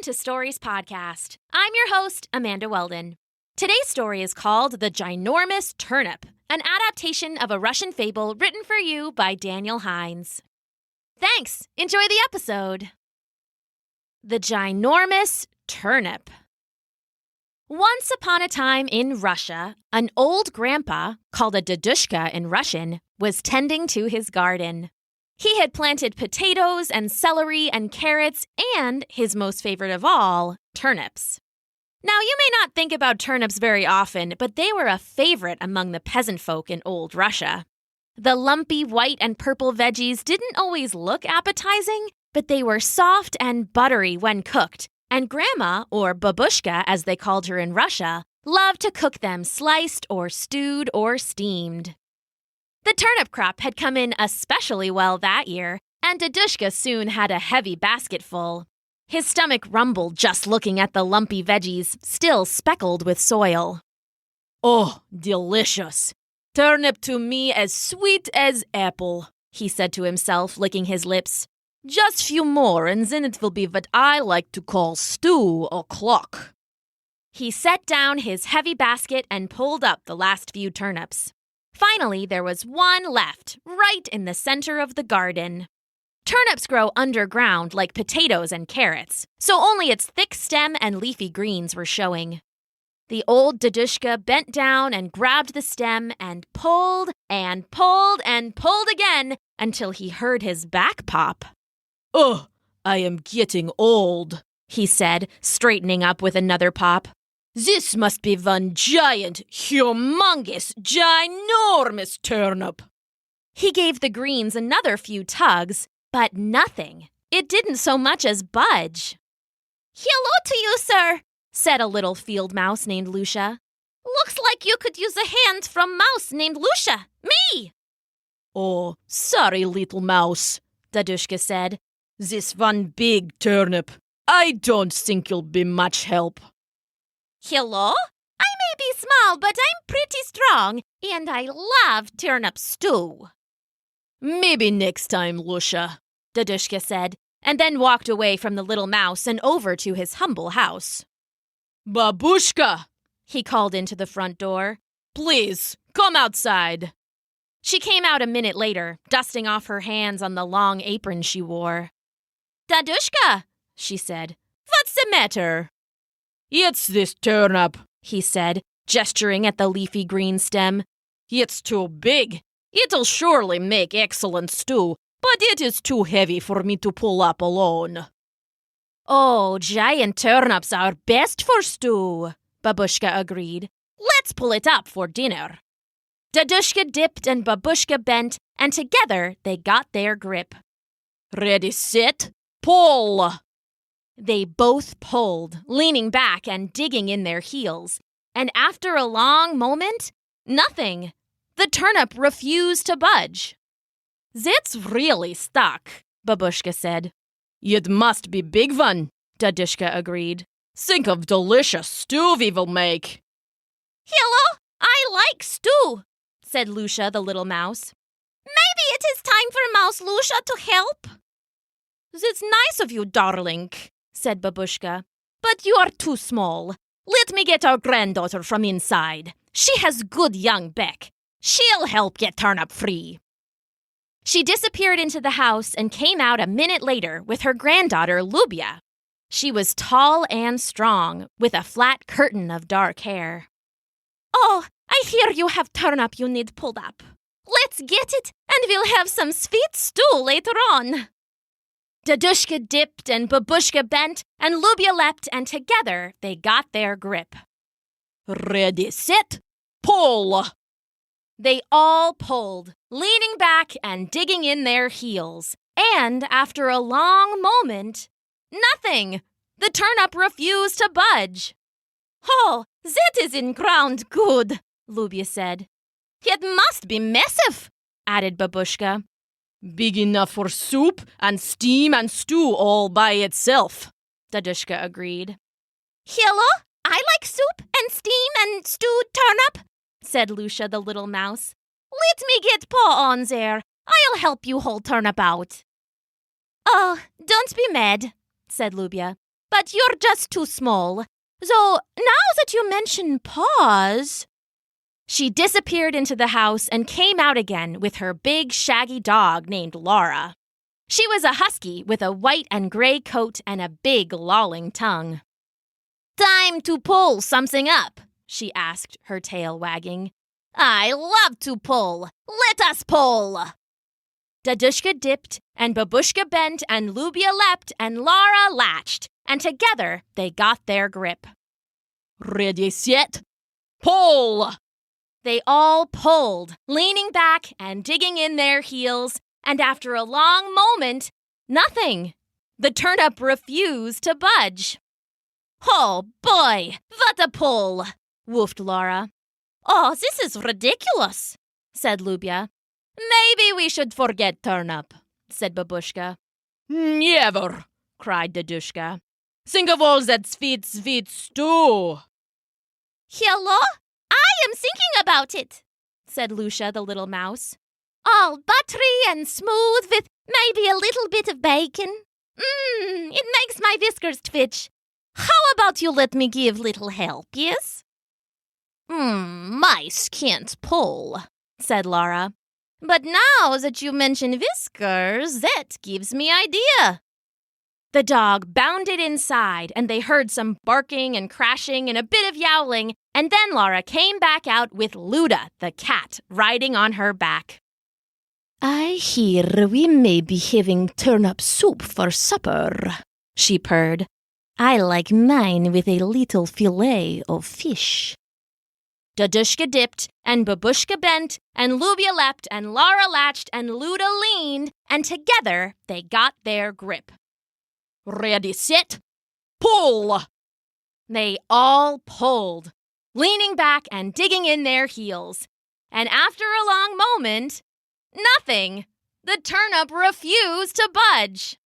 to Stories Podcast. I'm your host, Amanda Weldin. Today's story is called The Ginormous Turnip, an adaptation of a Russian fable written for you by Daniel Hinds. Thanks. Enjoy the episode. The Ginormous Turnip. Once upon a time in Russia, an old grandpa, called a Dadushka in Russian, was tending to his garden. He had planted potatoes and celery and carrots and, his most favorite of all, turnips. Now, you may not think about turnips very often, but they were a favorite among the peasant folk in old Russia. The lumpy white and purple veggies didn't always look appetizing, but they were soft and buttery when cooked, and Grandma, or Babushka as they called her in Russia, loved to cook them sliced or stewed or steamed. The turnip crop had come in especially well that year, and Dadushka soon had a heavy basket full. His stomach rumbled just looking at the lumpy veggies, still speckled with soil. "Oh, delicious! Turnip to me as sweet as apple," he said to himself, licking his lips. "Just few more, and then it will be what I like to call stew o'clock." He set down his heavy basket and pulled up the last few turnips. Finally, there was one left, right in the center of the garden. Turnips grow underground like potatoes and carrots, so only its thick stem and leafy greens were showing. The old Dadushka bent down and grabbed the stem and pulled and pulled and pulled again until he heard his back pop. "Oh, I am getting old," he said, straightening up with another pop. "This must be one giant, humongous, ginormous turnip." He gave the greens another few tugs, but nothing. It didn't so much as budge. "Hello to you, sir," said a little field mouse named Lucia. "Looks like you could use a hand from mouse named Lucia. Me!" "Oh, sorry, little mouse," Dadushka said. "This one big turnip. I don't think you'll be much help." "Hello? I may be small, but I'm pretty strong, and I love turnip stew." "Maybe next time, Lucia," Dadushka said, and then walked away from the little mouse and over to his humble house. "Babushka!" he called into the front door. "Please, come outside." She came out a minute later, dusting off her hands on the long apron she wore. "Dadushka," she said. "what's the matter?" "It's this turnip," he said, gesturing at the leafy green stem. "It's too big. It'll surely make excellent stew, but it is too heavy for me to pull up alone." "Oh, giant turnips are best for stew," Babushka agreed. "Let's pull it up for dinner." Dadushka dipped and Babushka bent, and together they got their grip. "Ready, set, pull!" They both pulled, leaning back and digging in their heels. And after a long moment, nothing. The turnip refused to budge. "That's really stuck," Babushka said. "It must be big one," Dadushka agreed. "Think of delicious stew we will make." "Hello, I like stew," said Lucia the little mouse. "Maybe it is time for Mouse Lucia to help." "That's nice of you, darling," said Babushka. "But you are too small. Let me get our granddaughter from inside. She has good young back. She'll help get turnip free." She disappeared into the house and came out a minute later with her granddaughter, Lubia. She was tall and strong, with a flat curtain of dark hair. "Oh, I hear you have turnip you need pulled up. Let's get it, and we'll have some sweet stew later on." Dadushka dipped and Babushka bent, and Lubia leapt, and together they got their grip. "Ready, set, pull!" They all pulled, leaning back and digging in their heels. And after a long moment, nothing. The turnip refused to budge. "Oh, that is in ground good," Lubia said. "It must be massive," added Babushka. "Big enough for soup and steam and stew all by itself," Dadushka agreed. "Hello, I like soup and steam and stewed turnip," said Lucia the little mouse. "Let me get paw on there. I'll help you hold turnip out." "Oh, don't be mad," said Lubia. but you're just too small. So, now that you mention paws... She disappeared into the house and came out again with her big, shaggy dog named Laura. She was a husky with a white and gray coat and a big, lolling tongue. "Time to pull something up," she asked, her tail wagging. "I love to pull. Let us pull." Dadushka dipped, and Babushka bent, and Lubia leapt, and Lara latched, and together they got their grip. Ready, set, pull! They all pulled, leaning back and digging in their heels, and after a long moment, nothing. The turnip refused to budge. "Oh, boy, what a pull!" woofed Laura. "Oh, this is ridiculous," said Lubia. "Maybe we should forget turnip," said Babushka. "Never!" cried Dadushka. "Think of all that sweet stew!" "Hello? I am thinking about it," said Lucia the little mouse. "All buttery and smooth with maybe a little bit of bacon. It makes my whiskers twitch. How about you let me give little help, yes?" Mice can't pull," said Laura. "But now that you mention whiskers, that gives me idea." The dog bounded inside, and they heard some barking and crashing and a bit of yowling, and then Laura came back out with Luda, the cat, riding on her back. "I hear we may be having turnip soup for supper," she purred. "I like mine with a little fillet of fish." Dadushka dipped, and Babushka bent, and Lubia leapt, and Lara latched, and Luda leaned, and together they got their grip. "Ready, set, pull!" They all pulled, leaning back and digging in their heels. And after a long moment, nothing. The turnip refused to budge.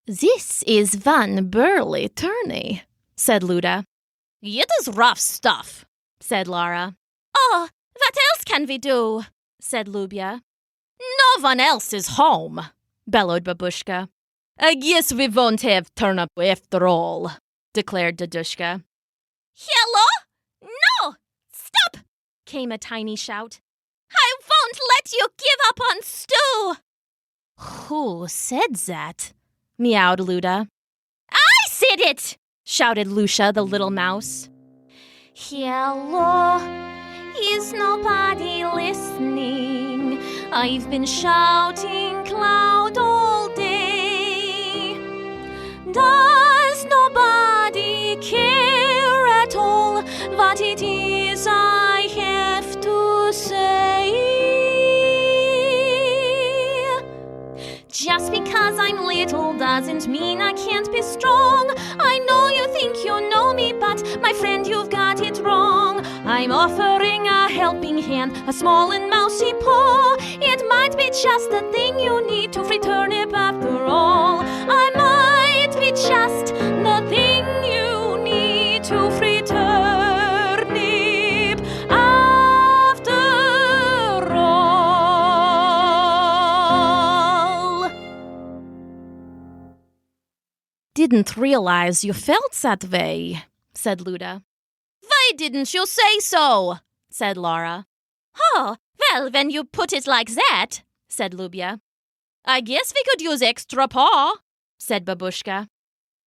"This is one burly turnip," said Luda. "It is rough stuff," said Lara. "Oh, what else can we do?" said Lubia. "No one else is home," bellowed Babushka. "I guess we won't have turnip after all," declared Dadushka. "Hello? No! Stop!" came a tiny shout. "I won't let you give up on stew!" "Who said that?" meowed Luda. "I said it!" shouted Lucia the little mouse. "Hello? Is nobody listening? I've been shouting loud all day. Does nobody care at all what it is I have to say? Just because I'm little doesn't mean I can't be strong. I know you think you know me, but my friend, you've got it wrong. I'm offering a helping hand, a small and mousy paw. It might be just the thing you need to free turnip after all. I might be just the thing you need to free turnip after all. "Didn't realize you felt that way," said Luda. "Why didn't you say so?" said Lara. "Oh, well, when you put it like that," said Lubia. "I guess we could use extra paw," said Babushka.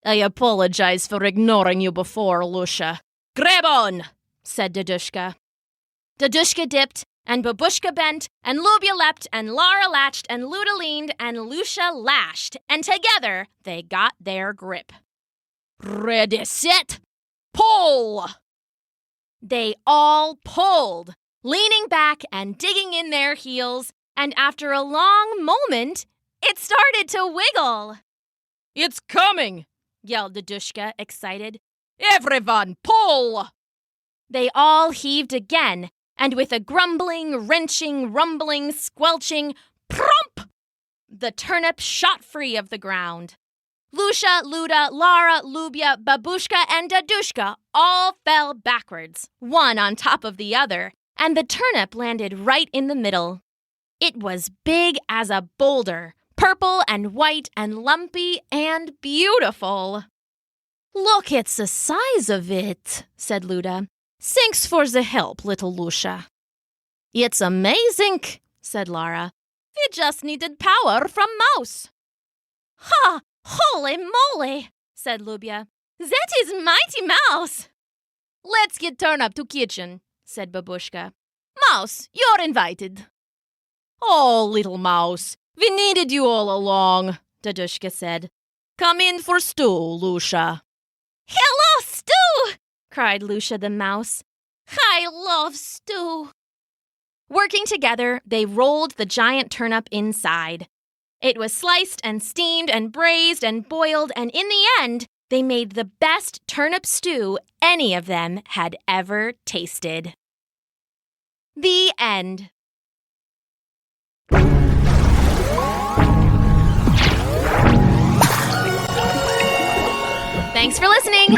"I apologize for ignoring you before, Lucia. Grab on!" said Dadushka. Dadushka dipped, and Babushka bent, and Lubia leapt, and Lara latched, and Luda leaned, and Lucia lashed, and together they got their grip. "Ready, set, pull!" They all pulled, leaning back and digging in their heels, and after a long moment, it started to wiggle. "It's coming!" yelled Dadushka, excited. "Everyone, pull!" They all heaved again, and with a grumbling, wrenching, rumbling, squelching, promp! The turnip shot free of the ground. Lucia, Luda, Lara, Lubia, Babushka, and Dadushka all fell backwards, one on top of the other, and the turnip landed right in the middle. It was big as a boulder, purple and white and lumpy and beautiful. Look at the size of it, said Luda. Thanks for the help, little Lucia. It's amazing, said Lara. We just needed power from Mouse. Ha! Holy moly, said Lubia. That is Mighty Mouse. Let's get Turnip to kitchen, said Babushka. Mouse, you're invited. Oh, little Mouse, we needed you all along, Dadushka said. Come in for stew, Lucia. Hello, stew! cried Lucia the mouse. I love stew. Working together, they rolled the giant turnip inside. It was sliced and steamed and braised and boiled, and in the end, they made the best turnip stew any of them had ever tasted. The end. Thanks for listening.